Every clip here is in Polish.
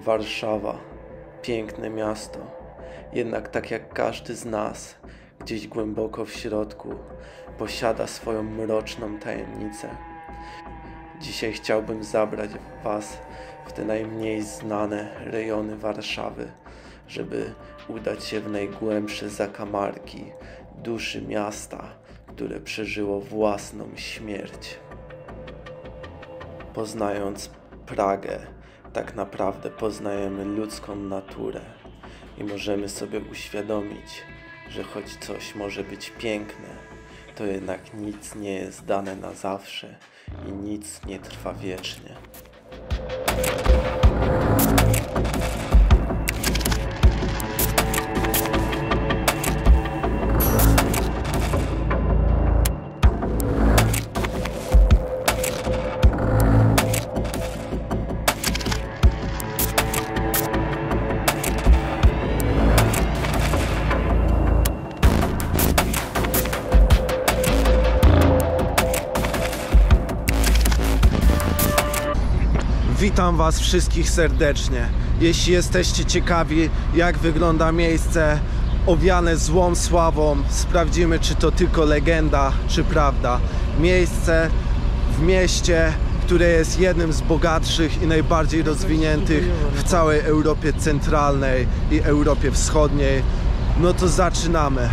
Warszawa, piękne miasto, jednak tak jak każdy z nas, gdzieś głęboko w środku posiada swoją mroczną tajemnicę. Dzisiaj chciałbym zabrać Was w te najmniej znane rejony Warszawy, żeby udać się w najgłębsze zakamarki duszy miasta, które przeżyło własną śmierć. Poznając Pragę, tak naprawdę poznajemy ludzką naturę i możemy sobie uświadomić, że choć coś może być piękne, to jednak nic nie jest dane na zawsze i nic nie trwa wiecznie. Witam Was wszystkich serdecznie. Jeśli jesteście ciekawi, jak wygląda miejsce owiane złą sławą, sprawdzimy, czy to tylko legenda, czy prawda. Miejsce w mieście, które jest jednym z bogatszych i najbardziej rozwiniętych w całej Europie Centralnej i Europie Wschodniej. No to zaczynamy.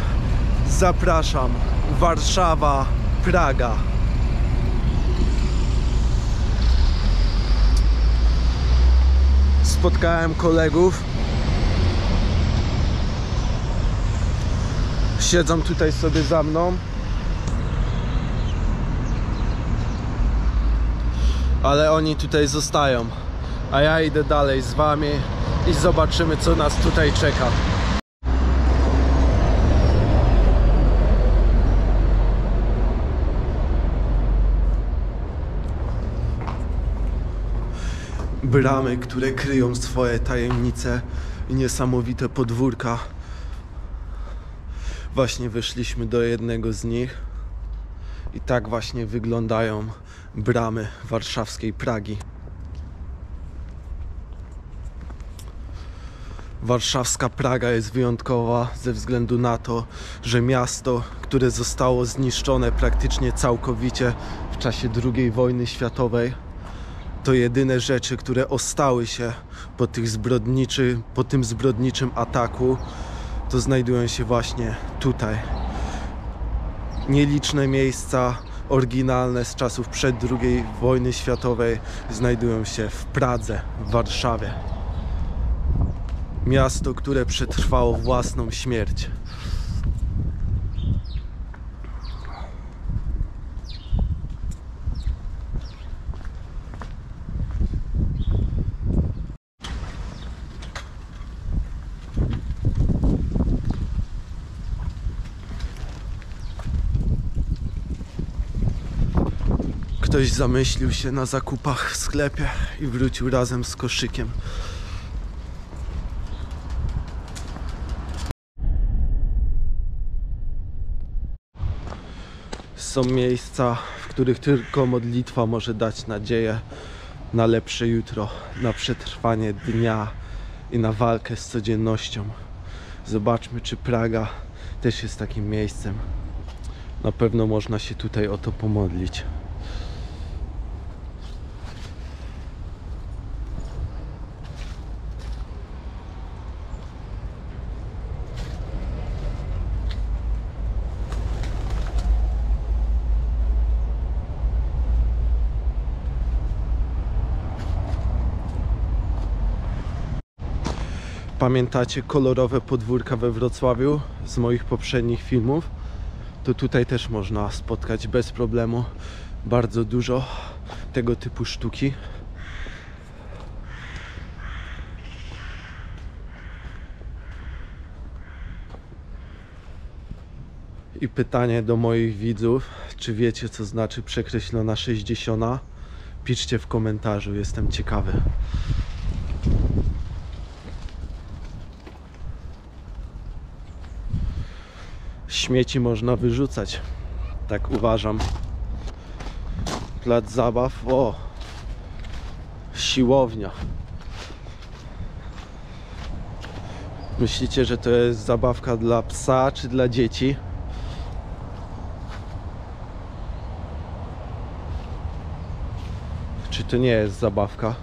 Zapraszam. Warszawa, Praga. Spotkałem kolegów. Siedzą tutaj sobie za mną. Ale oni tutaj zostają. A ja idę dalej z wami i zobaczymy, co nas tutaj czeka. Bramy, które kryją swoje tajemnice i niesamowite podwórka. Właśnie weszliśmy do jednego z nich i tak właśnie wyglądają bramy warszawskiej Pragi. Warszawska Praga jest wyjątkowa ze względu na to, że miasto, które zostało zniszczone praktycznie całkowicie w czasie II wojny światowej, to jedyne rzeczy, które ostały się po tym zbrodniczym ataku, to znajdują się właśnie tutaj. Nieliczne miejsca oryginalne z czasów przed II wojny światowej znajdują się w Pradze, w Warszawie. Miasto, które przetrwało własną śmierć. Ktoś zamyślił się na zakupach w sklepie i wrócił razem z koszykiem. Są miejsca, w których tylko modlitwa może dać nadzieję na lepsze jutro, na przetrwanie dnia i na walkę z codziennością. Zobaczmy, czy Praga też jest takim miejscem. Na pewno można się tutaj o to pomodlić. Pamiętacie kolorowe podwórka we Wrocławiu z moich poprzednich filmów? To tutaj też można spotkać bez problemu bardzo dużo tego typu sztuki. I pytanie do moich widzów, czy wiecie, co znaczy przekreślona 60? Piszcie w komentarzu, jestem ciekawy. Śmieci można wyrzucać, tak uważam. Plac zabaw, o, siłownia. Myślicie, że to jest zabawka dla psa czy dla dzieci? Czy to nie jest zabawka?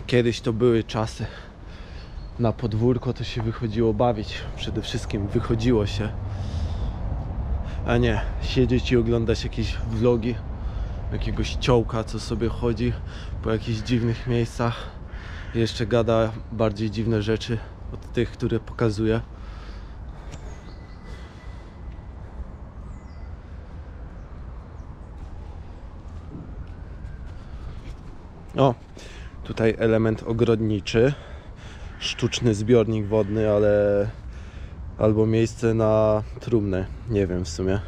Kiedyś to były czasy. Na podwórko to się wychodziło bawić. Przede wszystkim wychodziło się. A nie siedzieć i oglądać jakieś vlogi jakiegoś ciołka, co sobie chodzi po jakichś dziwnych miejscach i jeszcze gada bardziej dziwne rzeczy od tych, które pokazuje. O, tutaj element ogrodniczy, sztuczny zbiornik wodny, ale albo miejsce na trumnę, nie wiem w sumie.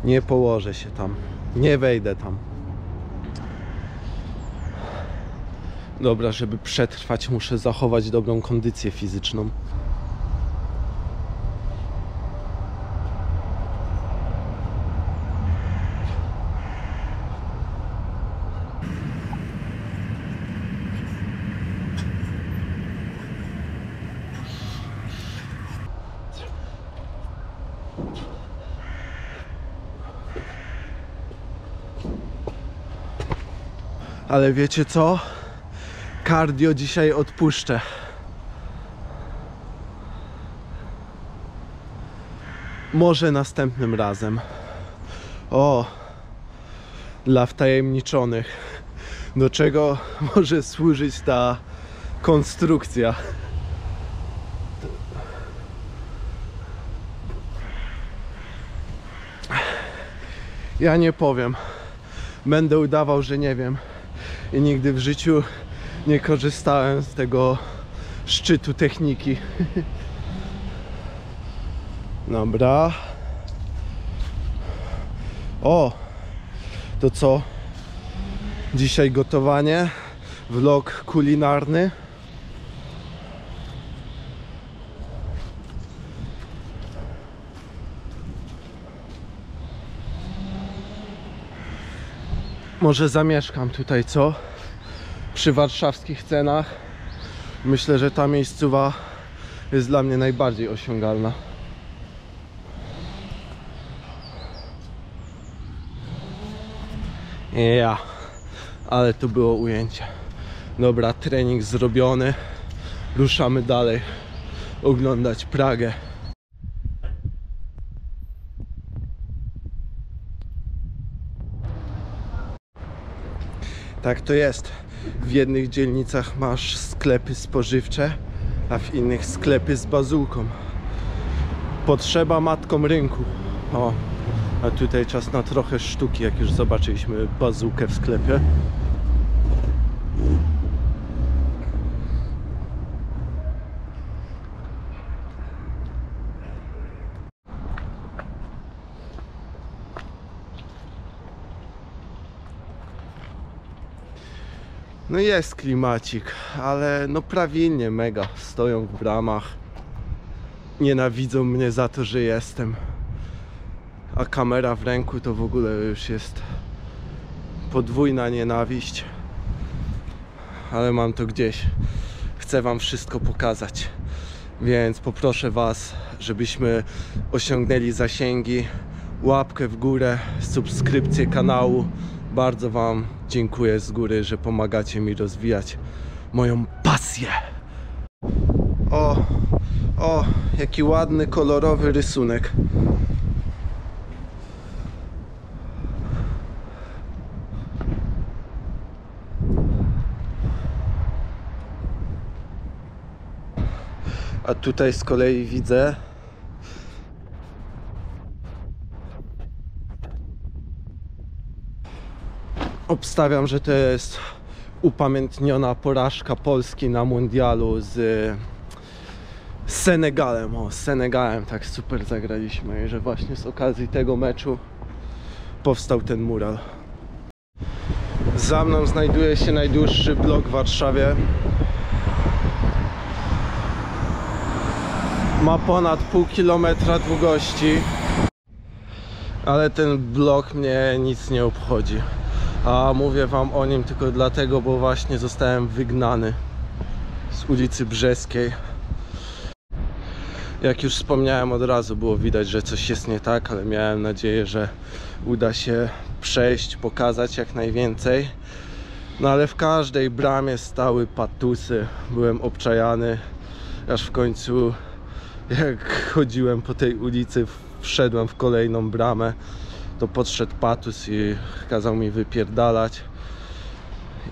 Nie położę się tam, nie wejdę tam. Dobra, żeby przetrwać, muszę zachować dobrą kondycję fizyczną. Ale wiecie co? Cardio dzisiaj odpuszczę. Może następnym razem. O, dla wtajemniczonych. Do czego może służyć ta konstrukcja? Ja nie powiem. Będę udawał, że nie wiem. I nigdy w życiu nie korzystałem z tego szczytu techniki. Dobra. O! To co? Dzisiaj gotowanie. Vlog kulinarny. Może zamieszkam tutaj, co? Przy warszawskich cenach. Myślę, że ta miejscowa jest dla mnie najbardziej osiągalna. Ja, ale to było ujęcie. Dobra, trening zrobiony. Ruszamy dalej oglądać Pragę. Tak to jest. W jednych dzielnicach masz sklepy spożywcze, a w innych sklepy z bazułką. Potrzeba matkom rynku. O, a tutaj czas na trochę sztuki, jak już zobaczyliśmy bazułkę w sklepie. No jest klimacik, ale no prawilnie mega. Stoją w bramach. Nienawidzą mnie za to, że jestem. A kamera w ręku to w ogóle już jest podwójna nienawiść. Ale mam to gdzieś. Chcę wam wszystko pokazać. Więc poproszę was, żebyśmy osiągnęli zasięgi. Łapkę w górę, subskrypcję kanału. Bardzo wam dziękuję z góry, że pomagacie mi rozwijać moją pasję. O, jaki ładny, kolorowy rysunek. A tutaj z kolei widzę obstawiam, że to jest upamiętniona porażka Polski na mundialu z Senegalem. O, z Senegalem tak super zagraliśmy i że właśnie z okazji tego meczu powstał ten mural. Za mną znajduje się najdłuższy blok w Warszawie. Ma ponad pół kilometra długości. Ale ten blok mnie nic nie obchodzi. A mówię wam o nim tylko dlatego, bo właśnie zostałem wygnany z ulicy Brzeskiej. Jak już wspomniałem, od razu było widać, że coś jest nie tak, ale miałem nadzieję, że uda się przejść, pokazać jak najwięcej. No ale w każdej bramie stały patusy. Byłem obczajany, aż w końcu jak chodziłem po tej ulicy, wszedłem w kolejną bramę, to podszedł patus i kazał mi wypierdalać.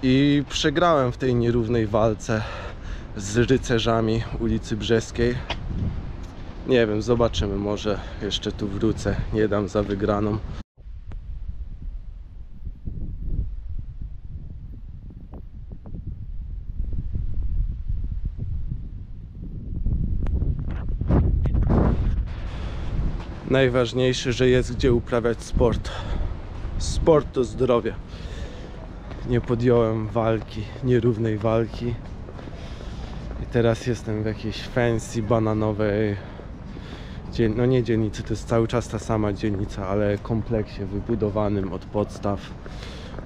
I przegrałem w tej nierównej walce z rycerzami ulicy Brzeskiej. Nie wiem, zobaczymy, może jeszcze tu wrócę, nie dam za wygraną. Najważniejsze, że jest gdzie uprawiać sport. Sport to zdrowie. Nie podjąłem walki, nierównej walki. I teraz jestem w jakiejś fancy, bananowej no nie dzielnicy, to jest cały czas ta sama dzielnica, ale kompleksie wybudowanym od podstaw.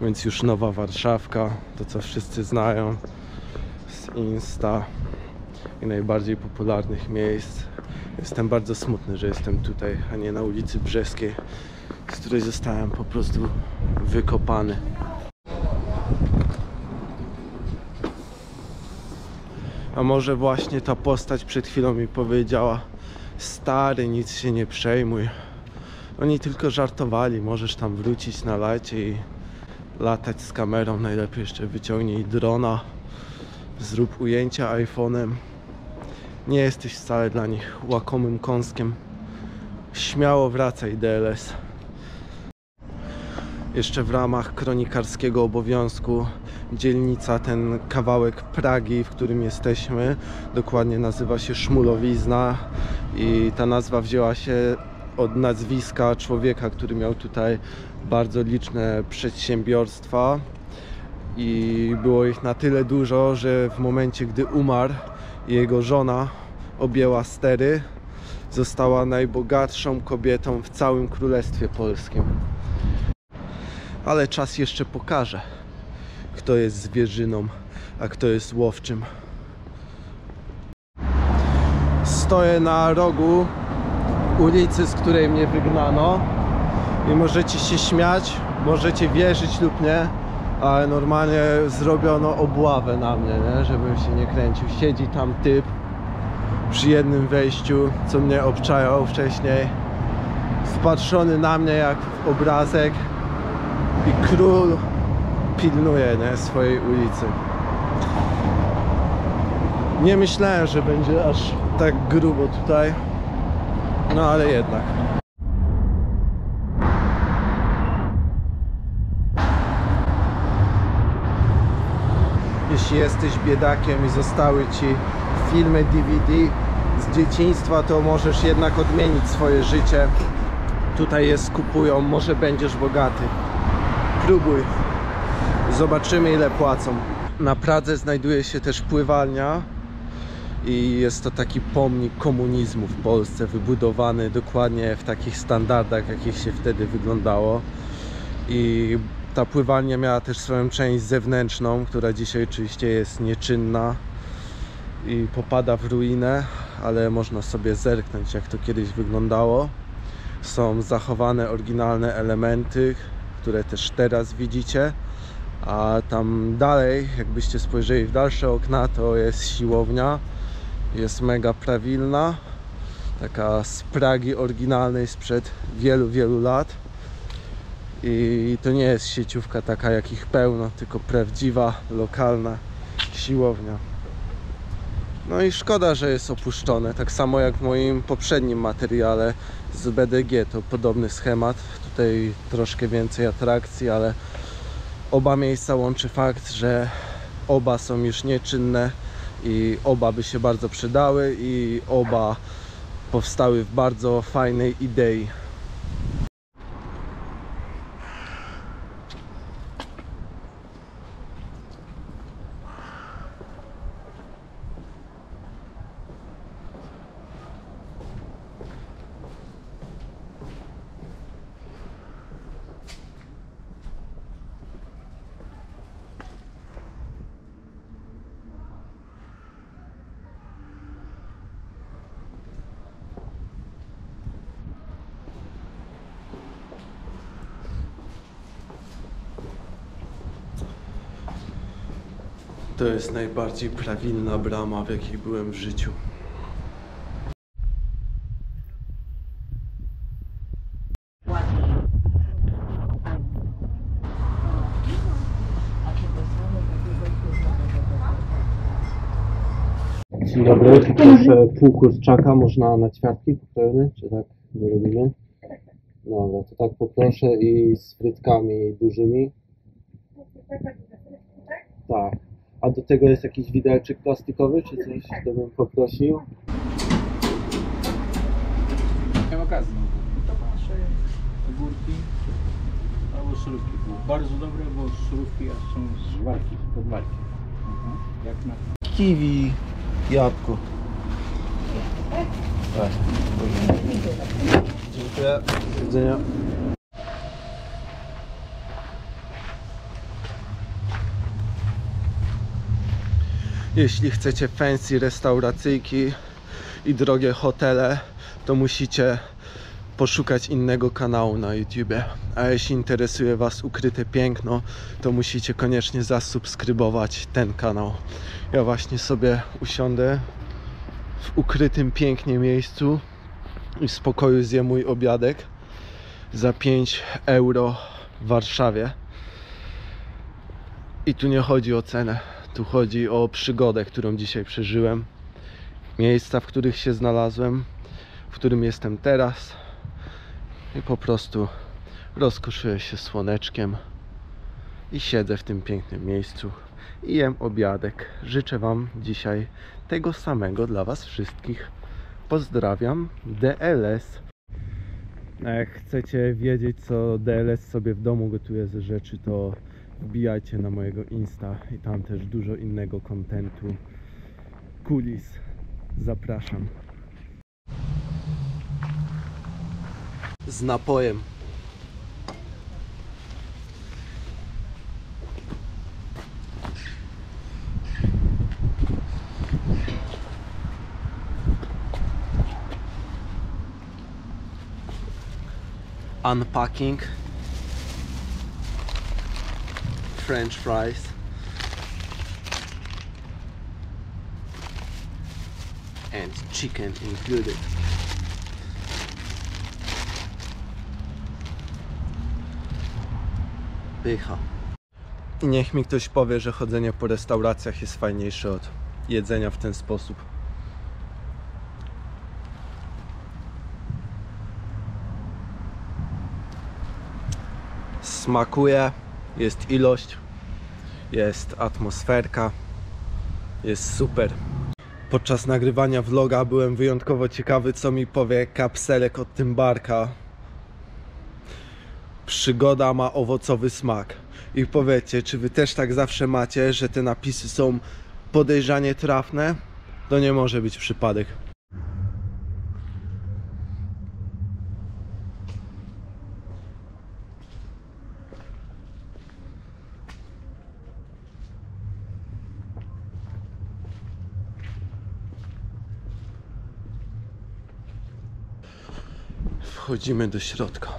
Więc już nowa Warszawka, to co wszyscy znają z Insta i najbardziej popularnych miejsc. Jestem bardzo smutny, że jestem tutaj, a nie na ulicy Brzeskiej, z której zostałem po prostu wykopany. A może właśnie ta postać przed chwilą mi powiedziała: stary, nic się nie przejmuj. Oni tylko żartowali, możesz tam wrócić na lajcie i latać z kamerą. Najlepiej jeszcze wyciągnij drona, zrób ujęcia iPhone'em. Nie jesteś wcale dla nich łakomym kąskiem. Śmiało wracaj, DLS. Jeszcze w ramach kronikarskiego obowiązku, dzielnica, ten kawałek Pragi, w którym jesteśmy, dokładnie nazywa się Szmulowizna i ta nazwa wzięła się od nazwiska człowieka, który miał tutaj bardzo liczne przedsiębiorstwa i było ich na tyle dużo, że w momencie, gdy umarł, jego żona objęła stery, została najbogatszą kobietą w całym Królestwie Polskim. Ale czas jeszcze pokaże, kto jest zwierzyną, a kto jest łowczym. Stoję na rogu ulicy, z której mnie wygnano i możecie się śmiać, możecie wierzyć lub nie, ale normalnie zrobiono obławę na mnie, nie? Żebym się nie kręcił. Siedzi tam typ przy jednym wejściu, co mnie obczajał wcześniej, wpatrzony na mnie jak w obrazek i król pilnuje, nie? Swojej ulicy. Nie myślałem, że będzie aż tak grubo tutaj, no ale jednak. Jeśli jesteś biedakiem i zostały ci filmy DVD z dzieciństwa, to możesz jednak odmienić swoje życie. Tutaj je skupują, może będziesz bogaty. Próbuj. Zobaczymy, ile płacą. Na Pradze znajduje się też pływalnia i jest to taki pomnik komunizmu w Polsce, wybudowany dokładnie w takich standardach, jakich się wtedy wyglądało. I ta pływalnia miała też swoją część zewnętrzną, która dzisiaj oczywiście jest nieczynna i popada w ruinę, ale można sobie zerknąć, jak to kiedyś wyglądało. Są zachowane oryginalne elementy, które też teraz widzicie, a tam dalej, jakbyście spojrzeli w dalsze okna, to jest siłownia, jest mega prawilna, taka z Pragi oryginalnej sprzed wielu, wielu lat. I to nie jest sieciówka taka, jakich pełno, tylko prawdziwa, lokalna siłownia. No i szkoda, że jest opuszczone, tak samo jak w moim poprzednim materiale z BDG, to podobny schemat. Tutaj troszkę więcej atrakcji, ale oba miejsca łączy fakt, że oba są już nieczynne i oba by się bardzo przydały i oba powstały w bardzo fajnej idei. To jest najbardziej prawilna brama, w jakiej byłem w życiu. Dzień dobry, proszę pół kurczaka, można na ćwiartki pokrojone, czy tak robimy? Dobra, to tak poproszę i z frytkami dużymi. Tak. A do tego jest jakiś widelczyk plastikowy, czy coś, to bym poprosił? Nie ma okazji. To nasze ogórki albo surówki. Bardzo dobre, bo surówki są z warki, pod warki. Jak na... Kiwi, jabłko. Dziękuję. Do widzenia. Jeśli chcecie fancy restauracyjki i drogie hotele, to musicie poszukać innego kanału na YouTubie. A jeśli interesuje Was ukryte piękno, to musicie koniecznie zasubskrybować ten kanał. Ja właśnie sobie usiądę w ukrytym pięknie miejscu i w spokoju zjem mój obiadek za 5 euro w Warszawie. I tu nie chodzi o cenę, tu chodzi o przygodę, którą dzisiaj przeżyłem. Miejsca, w których się znalazłem, w którym jestem teraz. I po prostu rozkoszuję się słoneczkiem i siedzę w tym pięknym miejscu i jem obiadek. Życzę Wam dzisiaj tego samego dla Was wszystkich. Pozdrawiam, DLS. A jak chcecie wiedzieć, co DLS sobie w domu gotuje ze rzeczy, to wbijajcie na mojego Insta i tam też dużo innego kontentu, kulis. Zapraszam. Z napojem. Unpacking. French fries. And chicken included. Pycha. I niech mi ktoś powie, że chodzenie po restauracjach jest fajniejsze od jedzenia w ten sposób. Smakuje, jest ilość, jest atmosferka, jest super. Podczas nagrywania vloga byłem wyjątkowo ciekawy, co mi powie kapselek od Tymbarka. Przygoda ma owocowy smak. I powiecie, czy wy też tak zawsze macie, że te napisy są podejrzanie trafne? To nie może być przypadek. Wchodzimy do środka.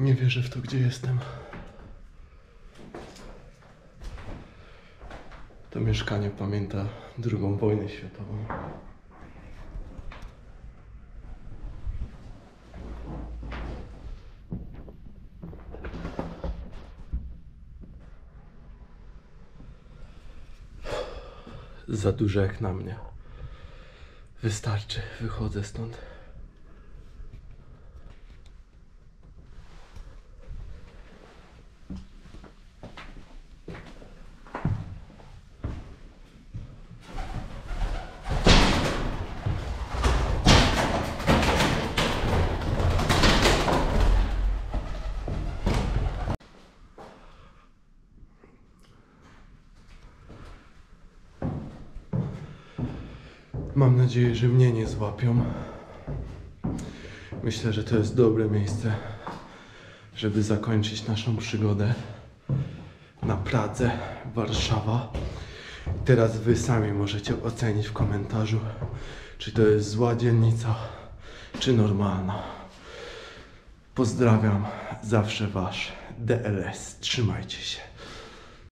Nie wierzę w to, gdzie jestem. To mieszkanie pamięta II wojnę światową. Za duże jak na mnie. Wystarczy, wychodzę stąd. Mam nadzieję, że mnie nie złapią. Myślę, że to jest dobre miejsce, żeby zakończyć naszą przygodę na Pradze, Warszawa. Teraz wy sami możecie ocenić w komentarzu, czy to jest zła dzielnica, czy normalna. Pozdrawiam, zawsze wasz DLS. Trzymajcie się.